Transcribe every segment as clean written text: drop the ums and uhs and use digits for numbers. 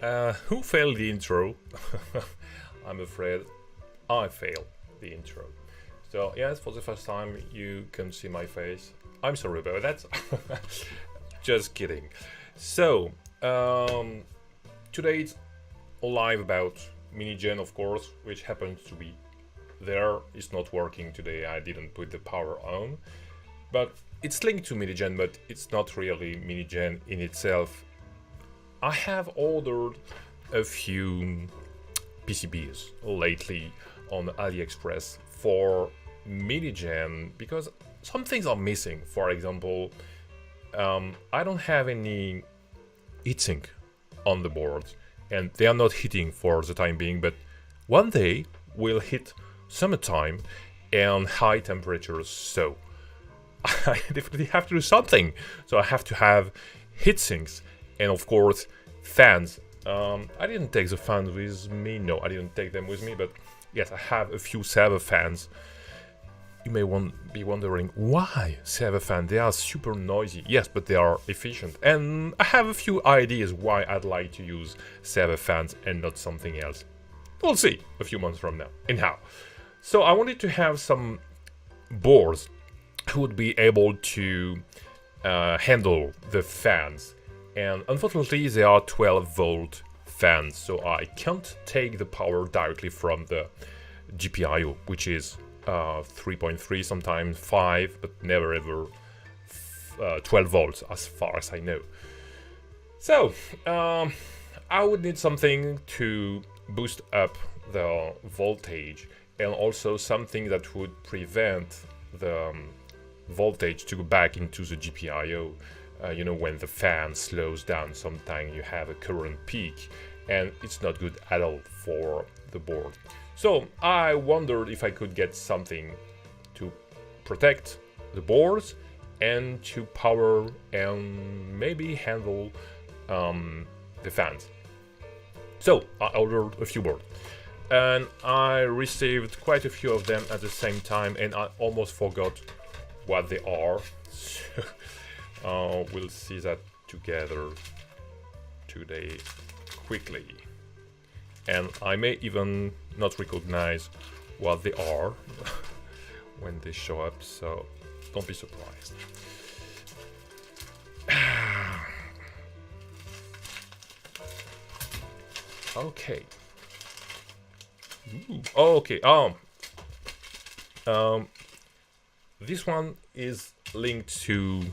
Who failed the intro? I'm afraid I failed the intro. So yes, for the first time you can see my face. I'm sorry about that. Just kidding. So today it's live about Minigen, of course, which happens to be there. It's not working today. I didn't put the power on, but it's linked to Minigen, but it's not really Minigen in itself. I have ordered a few PCBs lately on AliExpress for Minigen because some things are missing. For example, I don't have any heatsink on the board, and they are not heating for the time being, but one day will hit summertime and high temperatures, so I definitely have to do something. So I have to have heatsinks and of course fans. I didn't take the fans with me. No, I didn't take them with me, but yes, I have a few server fans. You may be wondering why server fans. They are super noisy. Yes, but they are efficient, and I have a few ideas why I'd like to use server fans and not something else. We'll see a few months from now. Anyhow, so I wanted to have some boards who would be able to handle the fans, and unfortunately they are 12-volt fans, so I can't take the power directly from the GPIO, which is 3.3, sometimes 5, but never ever 12 volts as far as I know. So I would need something to boost up the voltage, and also something that would prevent the voltage to go back into the GPIO. You know, when the fan slows down, sometimes you have a current peak, and it's not good at all for the board. So I wondered if I could get something to protect the boards and to power and maybe handle the fans. So I ordered a few boards, and I received quite a few of them at the same time, and I almost forgot what they are. So we'll see that together today quickly, and I may even not recognize what they are when they show up, so don't be surprised. Okay. Ooh. Okay. This one is linked to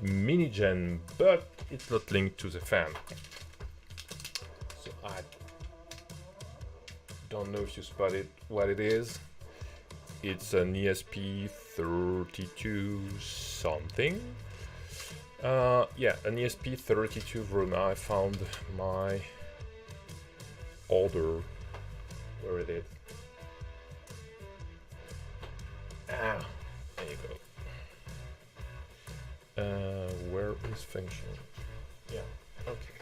Minigen, but it's not linked to the fan. So I don't know if you spotted what it is. It's an ESP32 something. Yeah, an ESP32 vroom. I found my order. Where is it? Ah, there you go. Where is function? Yeah, okay.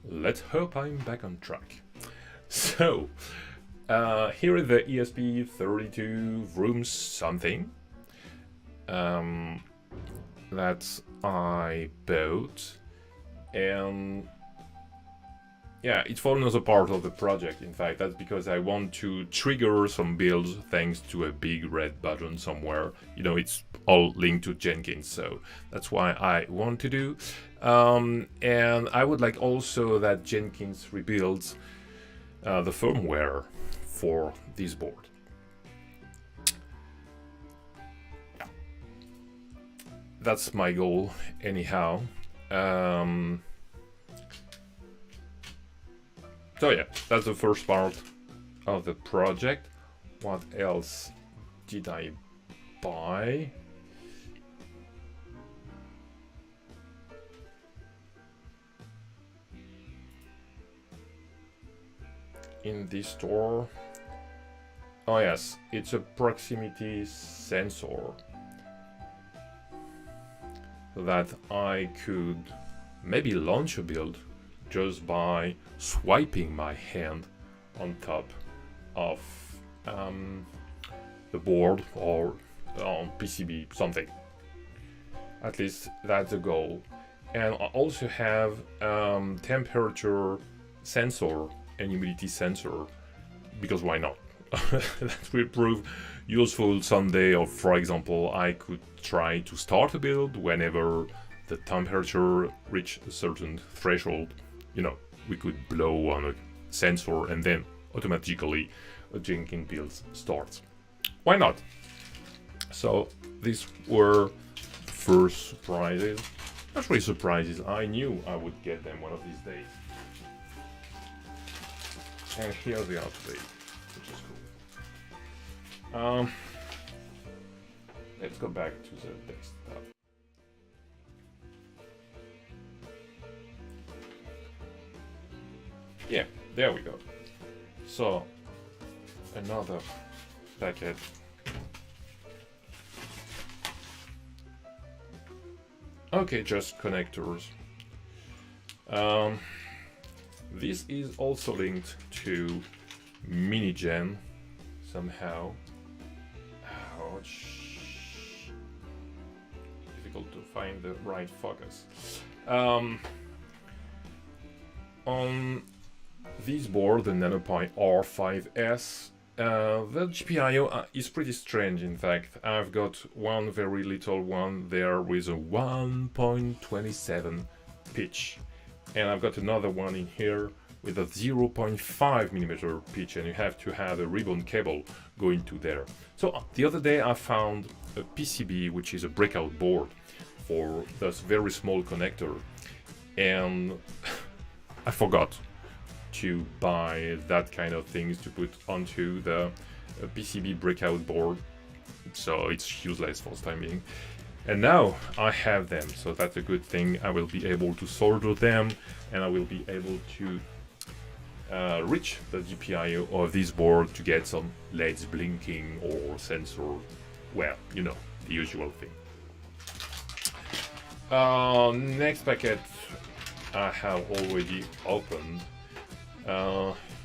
Let's hope I'm back on track. So, here is the ESP32 vroom something that I bought, and yeah, it's for another part of the project. In fact, that's because I want to trigger some builds thanks to a big red button somewhere. You know, it's all linked to Jenkins, so that's why I want to do. And I would like also that Jenkins rebuilds the firmware for this board. That's my goal, anyhow. So yeah, that's the first part of the project. What else did I buy? In this store? Oh yes, it's a proximity sensor that I could maybe launch a build just by swiping my hand on top of the board or PCB, something. At least that's the goal. And I also have temperature sensor and humidity sensor, because why not? That will prove useful someday. Or for example, I could try to start a build whenever the temperature reach a certain threshold. You know, we could blow on a sensor and then automatically a Jenkins build starts. Why not? So these were first surprises. Not really surprises, I knew I would get them one of these days. And here they are today, which is cool. Let's go back to the desktop. Yeah, there we go. So, another packet. Okay, just connectors. This is also linked to Minigen somehow. Ouch. Difficult to find the right focus. On this board, the NanoPi R5S, the GPIO is pretty strange. In fact, I've got one very little one there with a 1.27 pitch, and I've got another one in here with a 0.5 millimeter pitch, and you have to have a ribbon cable going to there. So the other day I found a PCB, which is a breakout board for this very small connector, and I forgot to buy that kind of things to put onto the PCB breakout board, so it's useless for the time being. And now I have them, so that's a good thing. I will be able to solder them, and I will be able to reach the GPIO of this board to get some LEDs blinking or sensor, well, you know, the usual thing. Next packet I have already opened.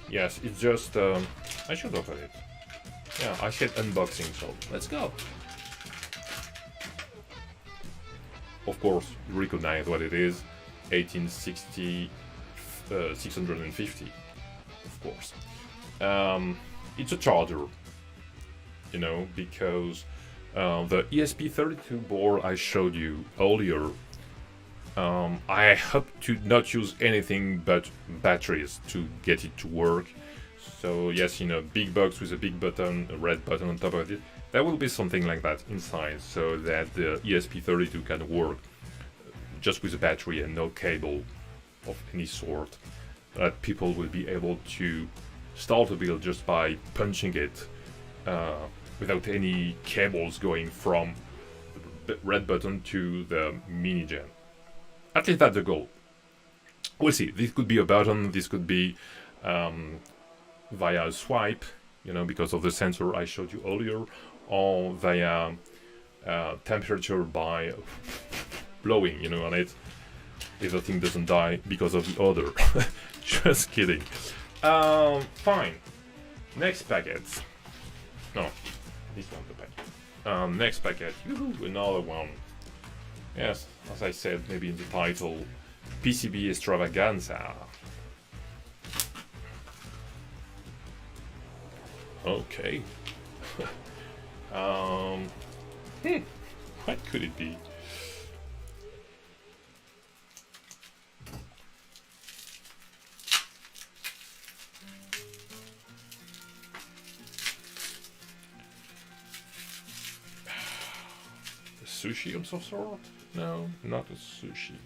Yes, it's just, I should open it. Yeah, I said unboxing, so let's go. Of course, you recognize what it is. 1860 650, of course. It's a charger, you know, because the ESP32 board I showed you earlier, I hope to not use anything but batteries to get it to work. So yes, you know, big box with a big button, a red button on top of it. There will be something like that inside, so that the ESP32 can work just with a battery and no cable of any sort. That people will be able to start a build just by punching it without any cables going from the red button to the Minigen. At least that's the goal. We'll see. This could be a button, this could be via a swipe, you know, because of the sensor I showed you earlier, or via temperature by blowing, you know, on it, if the thing doesn't die because of the odor. Just kidding. Fine. Next packet. No, this one's the packet. Next packet. Yoo-hoo, another one. Yes, as I said, maybe in the title, PCB extravaganza. Okay. What could it be? Sushi of some sort? No, not a sushi.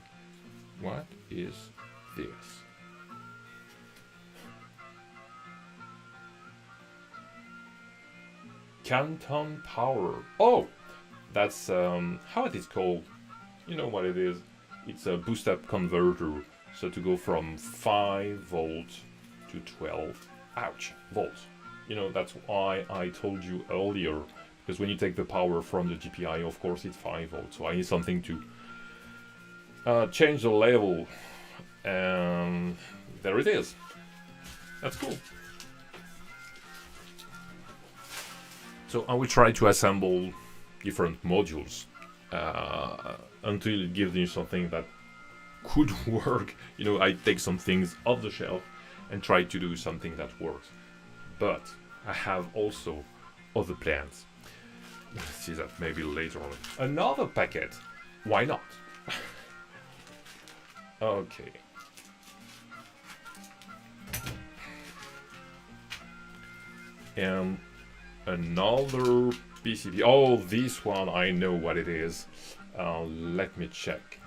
What is this? Canton Power. Oh, that's how it is called. You know what it is? It's a boost up converter. So to go from 5 volts to 12, ouch, volts. You know, that's why I told you earlier. Because when you take the power from the GPIO, of course it's 5 volts. So I need something to change the level. And there it is. That's cool. So I will try to assemble different modules until it gives me something that could work. You know, I take some things off the shelf and try to do something that works. But I have also other plans. Let's see that maybe later on. Another packet. Why not? Okay. And another PCB. Oh, this one, I know what it is. Let me check.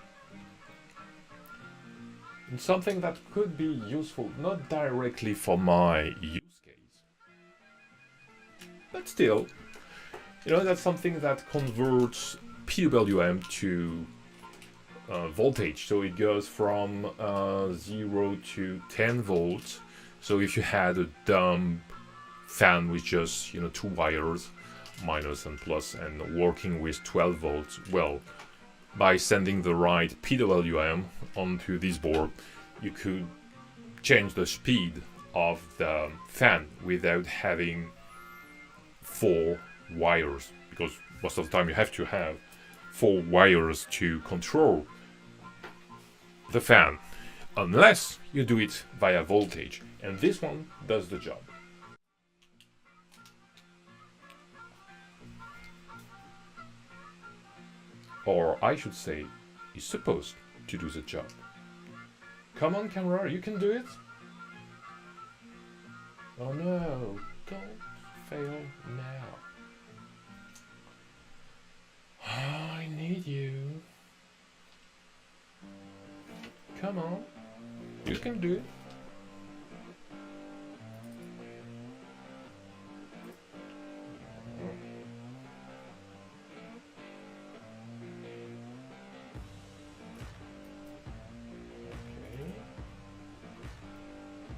It's something that could be useful, not directly for my use case, but still, you know, that's something that converts PWM to voltage. So it goes from 0 to 10 volts. So if you had a dumb fan with just, you know, 2 wires, minus and plus, and working with 12 volts, well, by sending the right PWM onto this board, you could change the speed of the fan without having 4 wires, because most of the time you have to have 4 wires to control the fan, unless you do it via voltage, and this one does the job. Or I should say, is supposed to do the job. Come on, camera, you can do it. Oh no, don't fail now. I need you. Come on, you can do it.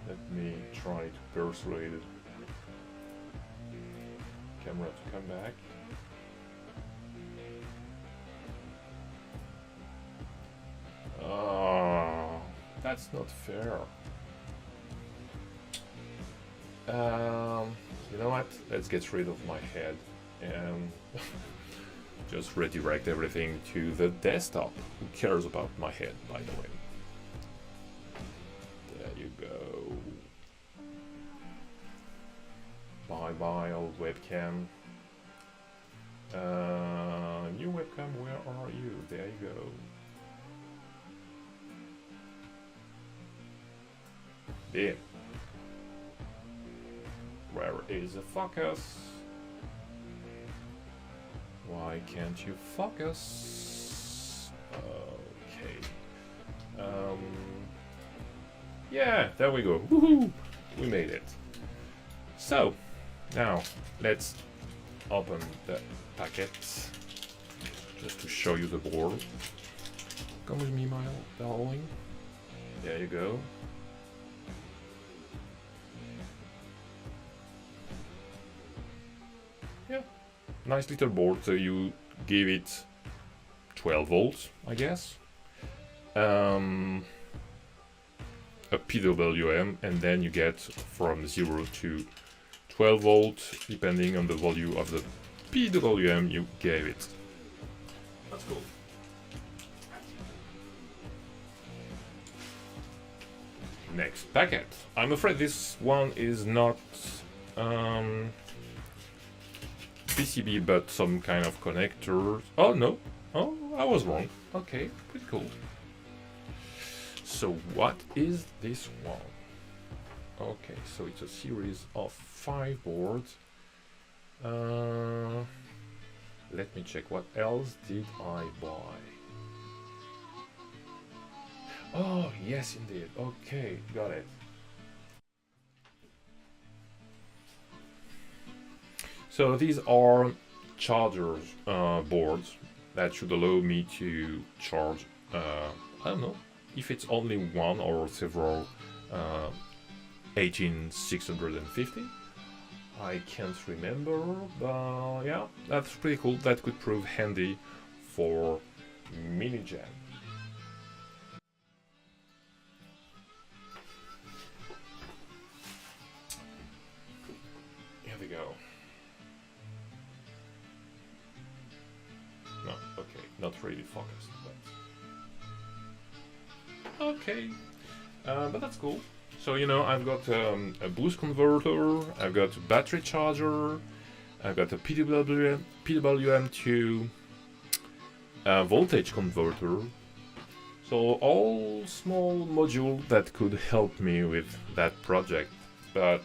Let me try to persuade the camera to come back. Oh, that's not fair. You know what? Let's get rid of my head and just redirect everything to the desktop. Who cares about my head, by the way? There you go. Bye-bye, old webcam. New webcam, where are you? There you go. There. Where is the focus? Why can't you focus? Okay. Yeah, there we go. Woohoo! We made it. So, now let's open the packet just to show you the board. Come with me, my darling. There you go. Yeah, nice little board. So you give it 12 volts, I guess. A PWM, and then you get from 0 to 12 volts depending on the value of the PWM you gave it. That's cool. Next packet. I'm afraid this one is not PCB but some kind of connector. Oh no, oh I was wrong. Okay, pretty cool. So what is this one? Okay, so it's a series of 5 boards. Let me check, what else did I buy? Oh, yes indeed. Okay, got it. So these are chargers boards that should allow me to charge, I don't know, if it's only one or several 18650. I can't remember, but yeah, that's pretty cool. That could prove handy for mini jam. Here we go. not really focused. But okay, but that's cool. So you know, I've got a boost converter, I've got a battery charger, I've got a PWM to voltage converter. So all small module that could help me with that project. But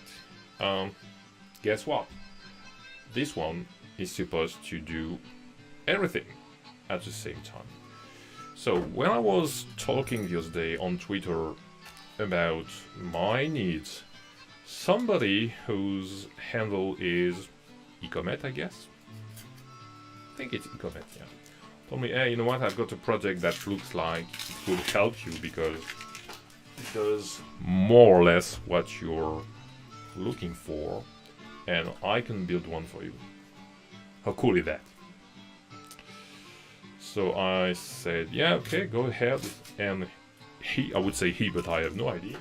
guess what? This one is supposed to do everything at the same time. So when I was talking the other day on Twitter about my needs, somebody whose handle is Ecomet, I guess. I think it's Ecomet, yeah. Told me, hey, you know what? I've got a project that looks like it will help you because it does more or less what you're looking for, and I can build one for you. How cool is that? So I said, yeah, okay, go ahead. And I would say he, but I have no idea.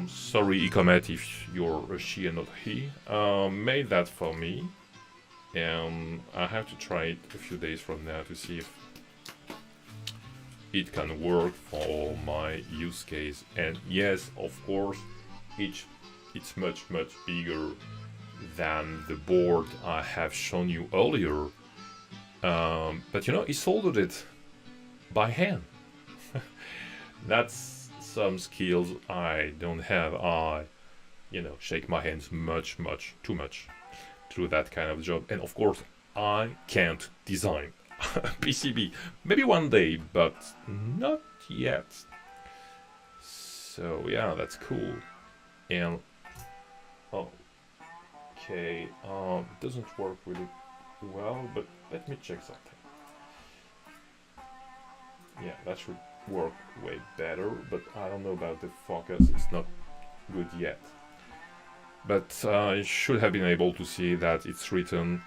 Sorry, Ecomet, if you're a she and not he. Made that for me. And I have to try it a few days from now to see if it can work for my use case. And yes, of course, it's much bigger than the board I have shown you earlier. But you know, he soldered it by hand. That's some skills I don't have. I, you know, shake my hands too much through that kind of job. And of course, I can't design PCB. Maybe one day, but not yet. So yeah, that's cool. And okay, it doesn't work really well, but let me check something. Yeah, that should work way better, but I don't know about the focus. It's not good yet. But I should have been able to see that it's written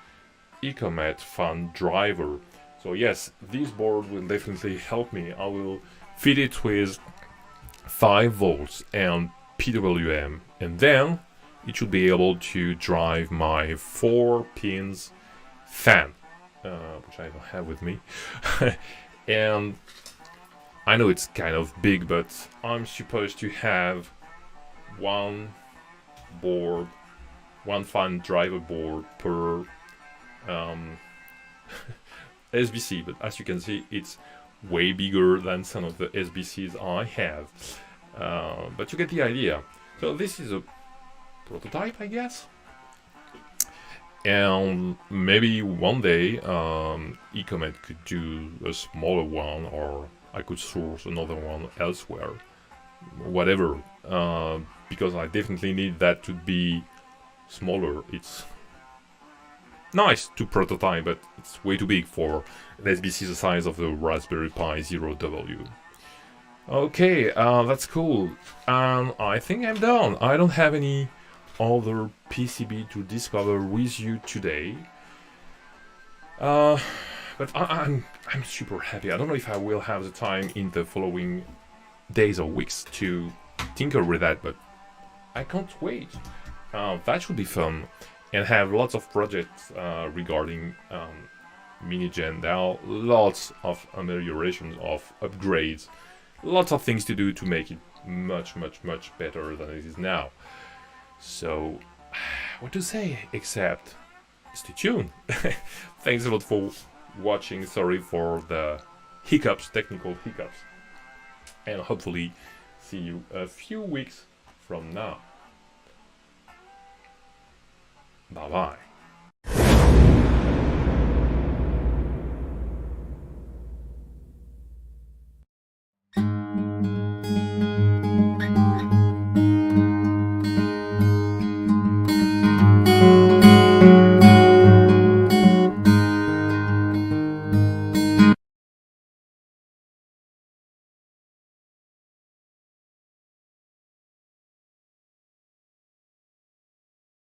Ecomet Fan Driver. So yes, this board will definitely help me. I will feed it with 5 volts and PWM, and then it should be able to drive my 4 pins fan, which I don't have with me. And I know it's kind of big, but I'm supposed to have one fan driver board per SBC, but as you can see, it's way bigger than some of the SBCs I have. But you get the idea. So this is a prototype, I guess. And maybe one day Ecomet could do a smaller one, or I could source another one elsewhere. Whatever. Because I definitely need that to be smaller. It's nice to prototype, but it's way too big for an SBC the size of the Raspberry Pi Zero-W. Okay, that's cool. I think I'm done. I don't have any other PCB to discover with you today. But I'm super happy. I don't know if I will have the time in the following days or weeks to tinker with that, but I can't wait. That should be fun, and have lots of projects regarding Minigen. There are lots of ameliorations, of upgrades, lots of things to do to make it much better than it is now. So, what to say except stay tuned. Thanks a lot for watching. Sorry for the hiccups, technical hiccups, and hopefully see you a few weeks from now. Bye bye.